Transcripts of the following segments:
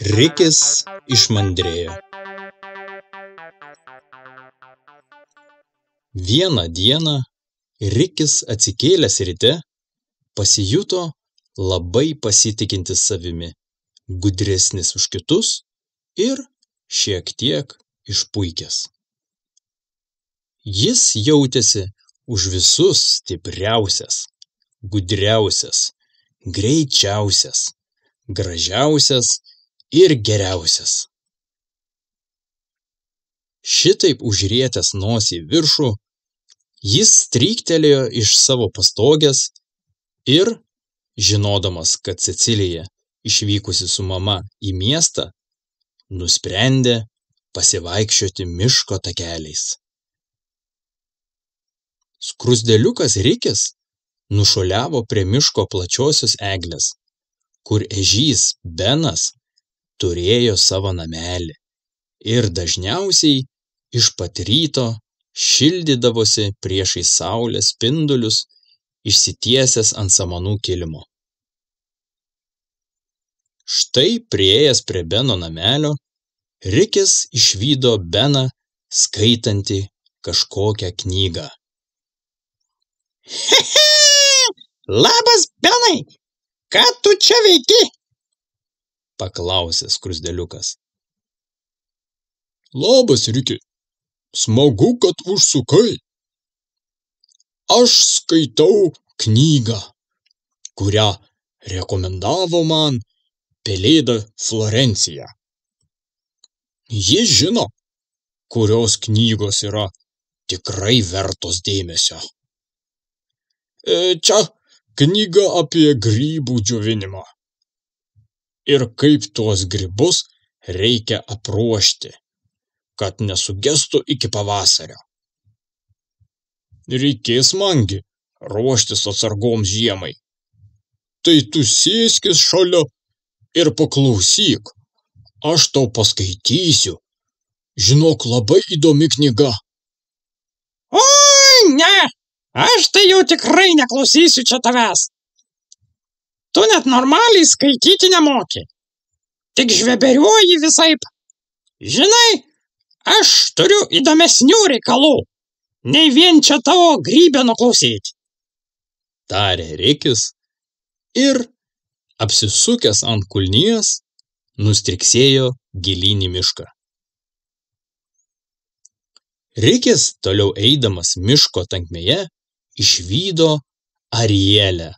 Rikis išmandrėjo. Vieną dieną Rikis atsikėlęs ryte pasijuto labai pasitikintis savimi, gudresnis už kitus ir šiek tiek išpuikęs. Jis jautėsi už visus stipriausias, gudriausias, greičiausias, gražiausias ir geriausias. Šitaip užrietęs nosį į viršų, jis stryktelėjo iš savo pastogės ir, žinodamas, kad Cecilija išvykusi su mama į miestą, nusprendė pasivaikščioti miško takeliais. Skruzdėliukas Rikis nušuoliavo prie miško plačiosios eglės, kur ežys Benas turėjo savo namelį ir dažniausiai iš pat ryto šildydavosi priešais saulės spindulius išsitiesęs ant samanų kilimo. Štai priėjęs prie Beno namelio, Rikis išvydo Beną skaitantį kažkokią knygą. Labas, Benai! Ką tu čia veiki? Paklausė skruzdėliukas. Labas, Riki. Smagu, kad užsukai. Aš skaitau knygą, kurią rekomendavo man pelėda Florencija. Ji žino, kurios knygos yra tikrai vertos dėmesio. Čia knyga apie grybų džiovinimą ir kaip tuos grybus reikia apruošti, kad nesugestų iki pavasario. Reikės mangi ruoštis atsargoms žiemai. Tai tu sėskis šalia ir paklausyk, aš tau paskaitysiu. Žinok, labai įdomi knyga. Oi, ne! Aš tai jau tikrai neklausysiu čia tavęs. Tu net normaliai skaityti nemoki. Tik žveberiuoji visaip. Žinai, aš turiu įdomesnių reikalų, nei vien čia tavo grybeno klausyti. Tarė Rikis ir, apsisukęs ant kulnies, nustriksėjo gilyn į mišką. Rikis, toliau eidamas miško tankmėje, išvydo Arielę,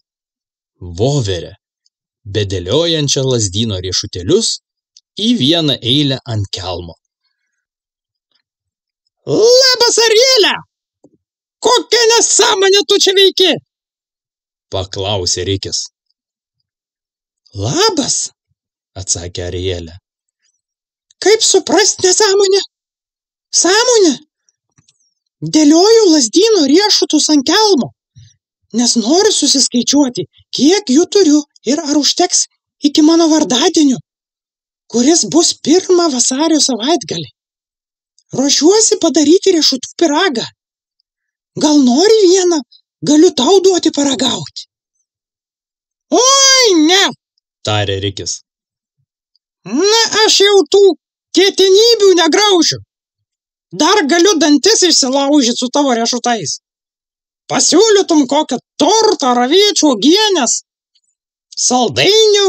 voverę, bedeliojančią lazdyno riešutėlius į vieną eilę ant kelmo. Labas, Arielė! Kokią nesąmonę tu čia veiki? Paklausė Rikis. Labas, atsakė Arielė. Kaip suprast nesąmonę? Sąmonę? Dėlioju lazdyno riešutus ant kelmo, nes noriu susiskaičiuoti, kiek jų turiu ir ar užteks iki mano vardadienio, kuris bus 1 vasario savaitgalį. Ruošiuosi padaryti riešutų pyragą. Gal nori vieną, galiu tau duoti paragauti. Oi, ne, tarė Rikis. Na, aš jau tų kietenybių negraužiu. Dar galiu dantis išsilaužyti su tavo riešutais. Pasiūlytum kokią tortą ar aviečių uogienės, saldainių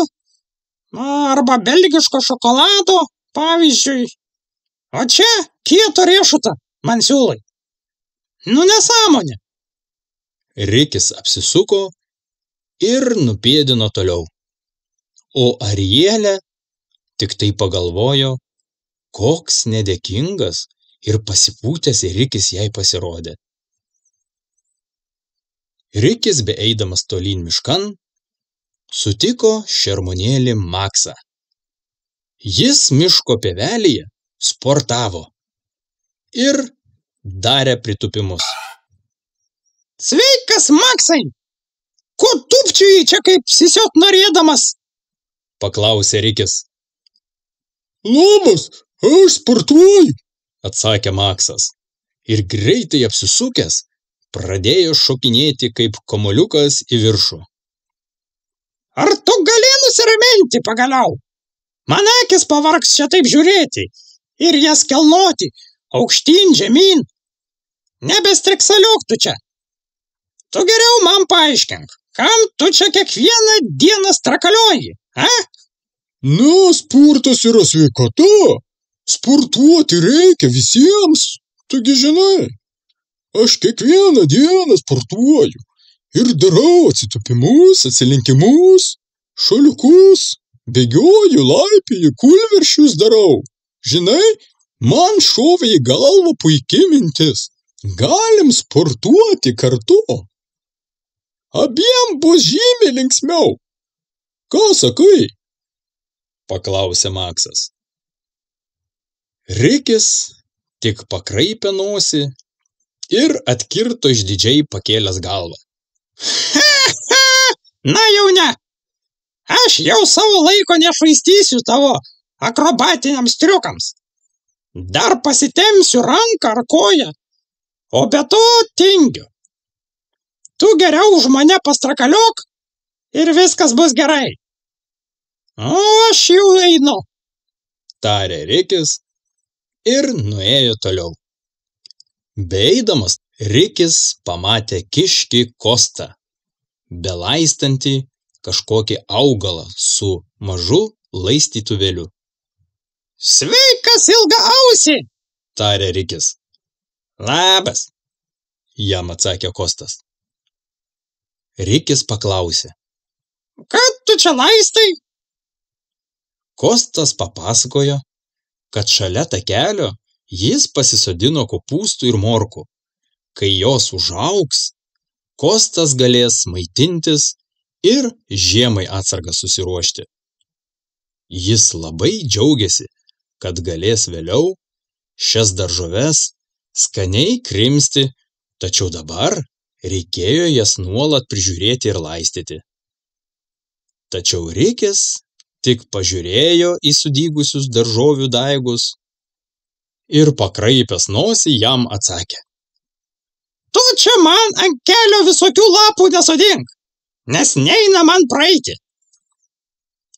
arba belgiško šokolado, pavyzdžiui. O čia kieto riešutą man siūlai. Nu, nesąmonė. Rikis apsisuko ir nupėdino toliau. O Arielė tik tai pagalvojo, koks nedėkingas ir pasipūtęs Rikis jai pasirodė. Rikis, beeidamas tolyn miškan, sutiko šermuonėlį Maksą. Jis miško pievelėje sportavo ir darė pritupimus. Sveikas, Maksai! Ko tupčiuji čia kaip sisiot norėdamas? Paklausė Rikis. Labas, aš sportuoju, atsakė Maksas ir greitai apsisukęs pradėjo šokinėti kaip kamuoliukas į viršų. Ar tu gali nusiraminti pagaliau? Man akis pavargs čia taip žiūrėti ir jas kelnoti, aukštyn, žemyn. Nebestriksaliuk tu čia. Tu geriau man paaiškink, kam tu čia kiekvieną dieną strakalioji, a? Na, sportas yra sveikata. Sportuoti reikia visiems. Tugi žinai, aš kiekvieną dieną sportuoju ir darau atsitupimus, atsilenkimus, šuoliukus, bėgioju, laipioju, kūlversčius darau. Žinai, man šovė į galvą puikiai mintis. Galim sportuoti kartu. Abiem bus žymiai linksmiau. Ką sakai? Paklausė Maksas. Rikis tik pakraipė nosį ir atkirto išdidžiai pakėlęs galvą. Na jau ne. Aš jau savo laiko nešvaistysiu tavo akrobatiniams triukams. Dar pasitemsiu ranką ar koją, o be to tingiu. Tu geriau už mane pastrakaliok ir viskas bus gerai. O aš jau einu. Tarė Rikis ir nuėjo toliau. Beeidamas, Rikis pamatė kiškį Kostą, belaistantį kažkokį augalą su mažu laistytuvėliu. Sveikas, ilgaausi, tarė Rikis. Labas, jam atsakė Kostas. Rikis paklausė. Ką tu čia laistai? Kostas papasakojo, kad šalia takelio jis pasisodino kopūstų ir morkų. Kai jos užaugs, Kostas galės maitintis ir žiemai atsargą susiruošti. Jis labai džiaugiasi, kad galės vėliau šias daržoves skaniai krimsti, tačiau dabar reikėjo jas nuolat prižiūrėti ir laistyti. Tačiau Rikis tik pažiūrėjo į sudygusius daržovių daigus ir pakraipęs nosį jam atsakė. Tu čia man ant kelio visokių lapų nesodink, nes neina man praeiti.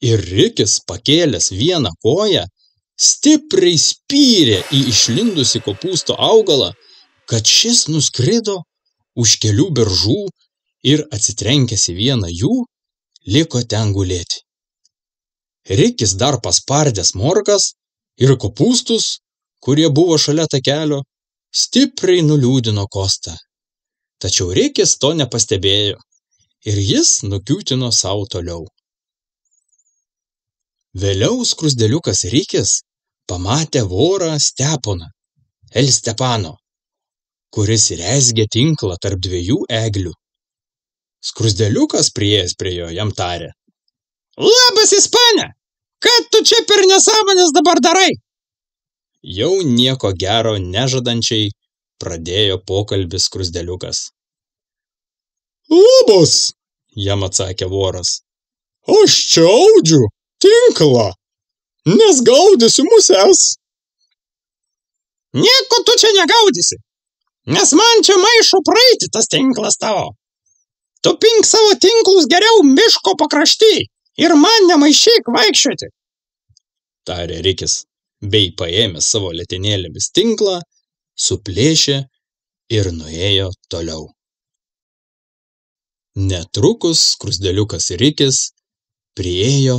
Ir Rikis, pakėlęs vieną koją, stipriai spyrė į išlindusi kopūsto augalą, kad šis nuskrido už kelių beržų ir atsitrenkęs į vieną jų, liko ten gulėti. Rikis dar paspardęs morkas ir kopūstus, kurie buvo šalia takelio, stipriai nuliūdino Kostą. Tačiau Rikis to nepastebėjo ir jis nukiūtino savo toliau. Vėliau skruzdėliukas Rikis pamatė vorą Steponą, El Stepano, kuris rezgė tinklą tarp dviejų eglių. Skruzdėliukas priėjęs prie jo jam tarė. Labas, Ispane! Ką tu čia per nesąmonės dabar darai? Jau nieko gero nežadančiai pradėjo pokalbį skruzdėliukas. Labas, jam atsakė voras. aš čia audžiu tinklą, nes gaudysiu muses. Nieko tu čia negaudysi, nes man čia maišo praeiti tas tinklas tavo. Tu pink savo tinklus geriau miško pakrašty ir man nemaišyk vaikščioti. Tarė Rikis, bei paėmė savo letenėlėmis tinklą, suplėšė ir nuėjo toliau. Netrukus skruzdėliukas Rikis priėjo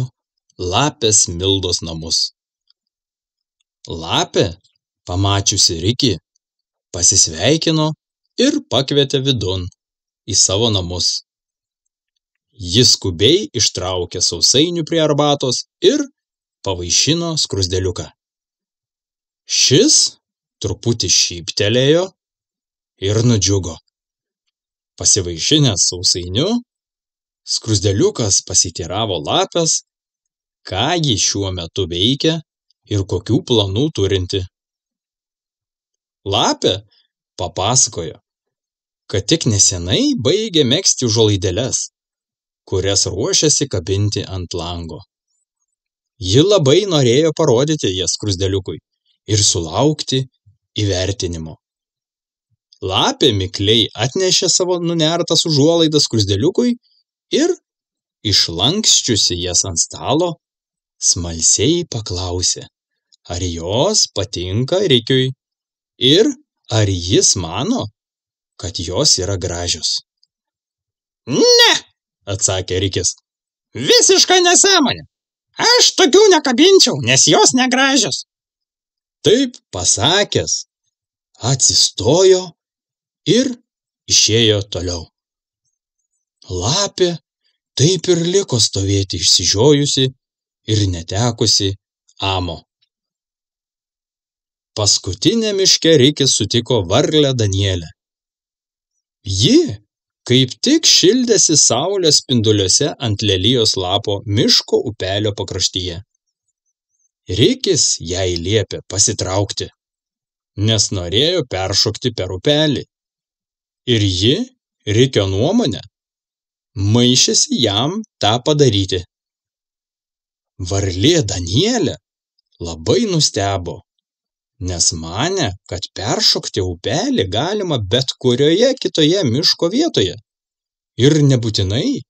lapės Mildos namus. Lapė, pamačiusi Rikį, pasisveikino ir pakvietė vidun į savo namus. Jis skubiai ištraukė sausainių prie arbatos ir pavaišino skruzdėliuką. Šis truputį šyptelėjo ir nudžiugo. Pasivaišinęs sausainiu, skruzdėliukas pasiteiravo lapės, ką ji šiuo metu veikia ir kokių planų turinti. Lapė papasakojo, kad tik nesenai baigė megzti užuolaideles, kurias ruošiasi kabinti ant lango. Ji labai norėjo parodyti jas skruzdėliukui ir sulaukti įvertinimo. Lapė mikliai atnešė savo nunertas užuolaidas skruzdėliukui ir, išlanksčiusi jas ant stalo, smalsiai paklausė, ar jos patinka Rikiui ir ar jis mano, kad jos yra gražios. Ne, Atsakė Rikis. visiška nesąmonė. Aš tokių nekabinčiau, nes jos negražios. Taip pasakęs, atsistojo ir išėjo toliau. Lapė taip ir liko stovėti išsižiojusi ir netekusi amo. Paskutinė miške Rikis sutiko varlę Danielę. Ji kaip tik šildėsi saulės spinduliuose ant lelijos lapo miško upelio pakraštyje. Rikis jai liepė pasitraukti, nes norėjo peršokti per upelį. Ir ji, Rikio nuomonė, maišėsi jam tą padaryti. Varlė Danielė labai nustebo, nes manė, kad peršokti upelį galima bet kurioje kitoje miško vietoje. Ir nebūtinai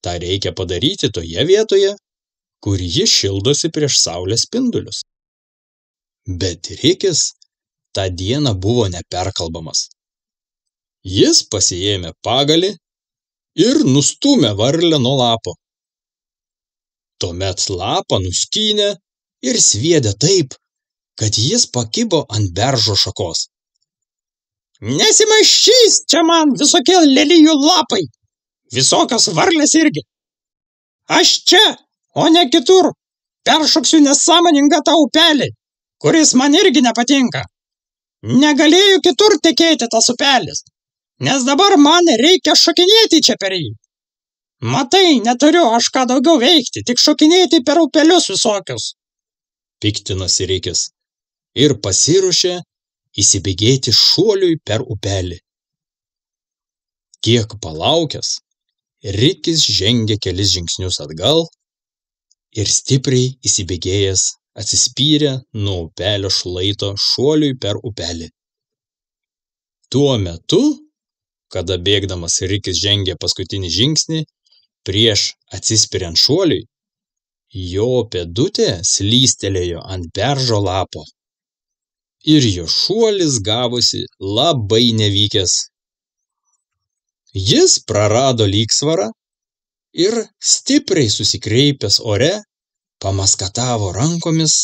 tą reikia padaryti toje vietoje, kur ji šildosi prieš saulės spindulius. Bet Rikis tą dieną buvo neperkalbamas. Jis pasiėmė pagalį ir nustūmė varlę nuo lapo. Tuomet lapą nuskynė ir sviedė taip, kad jis pakibo ant beržo šakos. Nesimaišys čia man visokie lelijų lapai. Visokios varlės irgi. Aš čia, o ne kitur, peršoksiu nesąmoningą tą upelį, kuris man irgi nepatinka. Negalėjau kitur tekėti tas upelis, nes dabar man reikia šokinėti čia per jį. Matai, neturiu aš ką daugiau veikti, tik šokinėti per upelius visokius. Piktinosi Rikis ir pasiruošė įsibėgėti šuoliui per upelį. Kiek palaukęs, Rikis žengė kelis žingsnius atgal ir stipriai įsibėgėjęs atsispyrė nuo upelio šlaito šuoliui per upelį. Tuo metu, kada bėgdamas Rikis žengė paskutinį žingsnį, prieš atsispiriant šuoliui, jo pėdutė slystelėjo ant beržo lapo. Ir jo šuolis gavosi labai nevykęs. Jis prarado lygsvarą ir stipriai susikreipęs ore pamaskatavo rankomis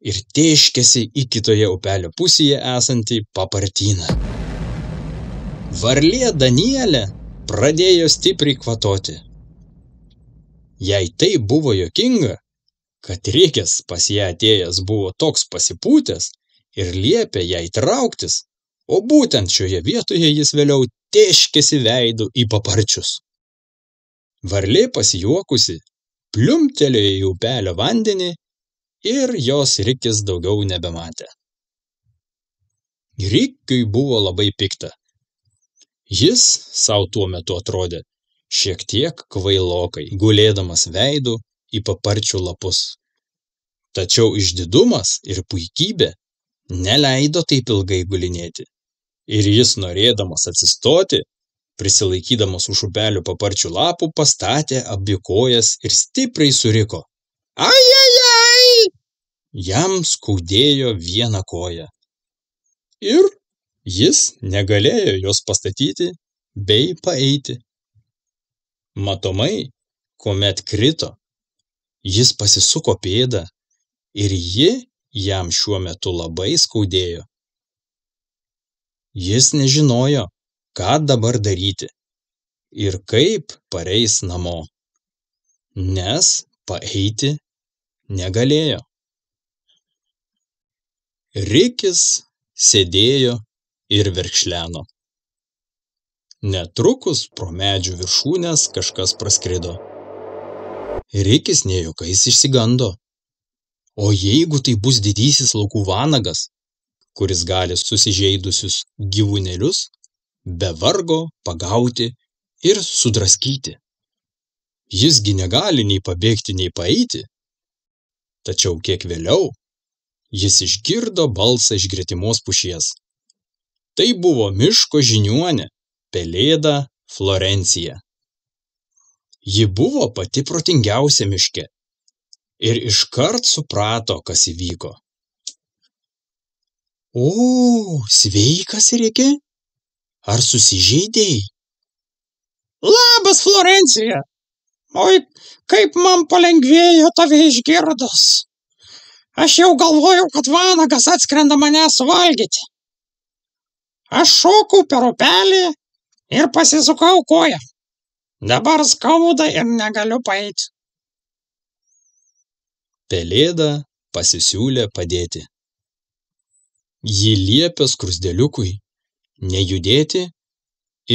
ir tėškėsi į kitoje upelio pusėje esantį papartyną. Varlė Danielė pradėjo stipriai kvatoti. Jei tai buvo juokinga, kad Rikis pas ją atėjęs buvo toks pasipūtęs ir liepė jai trauktis, o būtent šioje vietoje jis vėliau tėškėsi veidu į paparčius. Varlė pasijuokusi, pliumptelėjo į upelio vandenį ir jos Rikis daugiau nebematė. Rikiui buvo labai pikta. Jis sau tuo metu atrodė šiek tiek kvailokai, gulėdamas veidu į paparčių lapus. Tačiau išdidumas ir puikybė neleido taip ilgai gulinėti. Ir jis, norėdamas atsistoti, prisilaikydamas už upelio paparčių lapų, pastatė abi kojas ir stipriai suriko. Ai! Jam skaudėjo vieną koją. Ir jis negalėjo jos pastatyti bei paeiti. Matomai, kuomet krito, jis pasisuko pėdą ir ji jam šiuo metu labai skaudėjo. Jis nežinojo, ką dabar daryti ir kaip pareis namo, nes paeiti negalėjo. Rikis sėdėjo ir verkšleno. Netrukus pro medžių viršūnes kažkas praskrido. Rikis ne juokais išsigando. O jeigu tai bus didysis laukų vanagas, kuris gali susižeidusius gyvūnėlius be vargo pagauti ir sudraskyti. Jisgi negali nei pabėgti, nei paeiti. Tačiau kiek vėliau jis išgirdo balsą iš gretimos pušies. Tai buvo miško žiniuonė, pelėda Florencija. Ji buvo pati protingiausia miške ir iškart suprato, kas įvyko. O, sveikas, Riki? Ar susižeidėjai? Labas, Florencija. Oi, kaip man palengvėjo tave išgirdus. Aš jau galvojau, kad vanagas atskrenda mane suvalgyti. Aš šokau per upelį ir pasisukau koją. Dabar skauda ir negaliu paeiti. Pelėda pasisiūlė padėti. Ji liepė skruzdėliukui nejudėti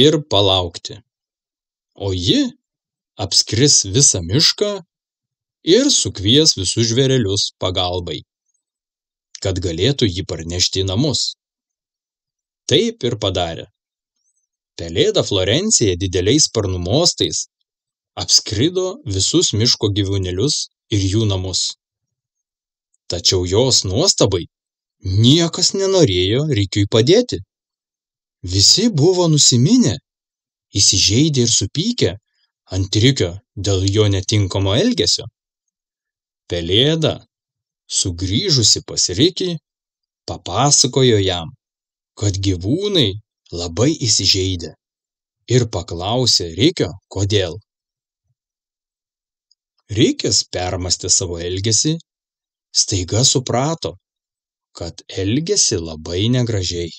ir palaukti. O ji apskris visą mišką ir sukvies visus žvėrelius pagalbai, kad galėtų jį parnešti į namus. Taip ir padarė. Pelėda Florencija dideliais sparnų mostais apskrido visus miško gyvūnėlius ir jų namus. Tačiau jos nuostabai niekas nenorėjo Rikiui padėti. Visi buvo nusiminę, įsižeidę ir supykę ant Rikio dėl jo netinkamo elgesio. Pelėda, sugrįžusi pas Rikį, papasakojo jam, kad gyvūnai labai įsižeidę ir paklausė Rikio, kodėl. Rikis permastė savo elgesį, staiga suprato, kad elgėsi labai negražiai.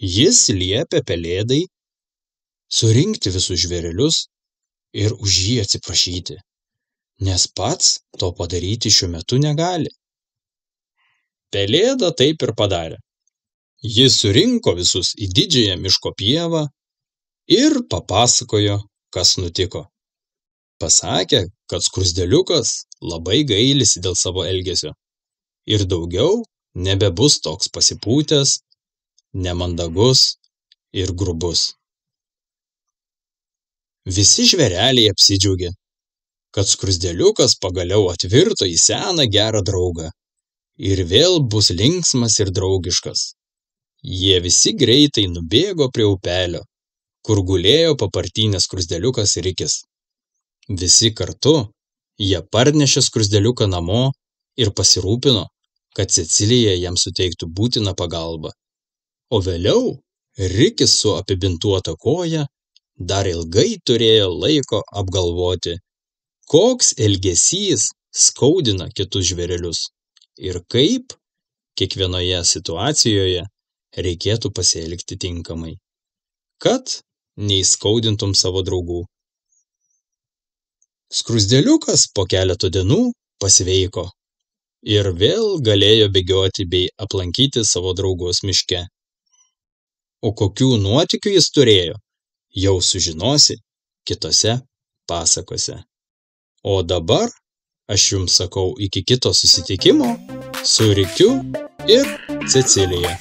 Jis liepė pelėdai surinkti visus žvėrelius ir už jį atsiprašyti, nes pats to padaryti šiuo metu negali. Pelėda taip ir padarė. Jis surinko visus į didžiąją miško pievą ir papasakojo, kas nutiko. Pasakė, kad skruzdėliukas labai gailisi dėl savo elgesio ir daugiau nebebus toks pasipūtęs, nemandagus ir grubus. Visi žvėreliai apsidžiaugė, kad skruzdėliukas pagaliau atvirto į seną gerą draugą ir vėl bus linksmas ir draugiškas. Jie visi greitai nubėgo prie upelio, kur gulėjo papartynės skruzdėliukas Rikis. Visi kartu jie parnešė skruzdėliuką namo ir pasirūpino, kad Cecilija jam suteiktų būtiną pagalbą. O vėliau Rikis su apibintuota koja dar ilgai turėjo laiko apgalvoti, koks elgesys skaudina kitus žvėrelius ir kaip kiekvienoje situacijoje reikėtų pasielgti tinkamai, kad neįskaudintum savo draugų. Skruzdėliukas po keleto dienų pasveiko ir vėl galėjo bėgioti bei aplankyti savo draugus miške. O kokių nuotykių jis turėjo, jau sužinosi kitose pasakose. O dabar aš jums sakau iki kito susitikimo su Rikiu ir Cecilija.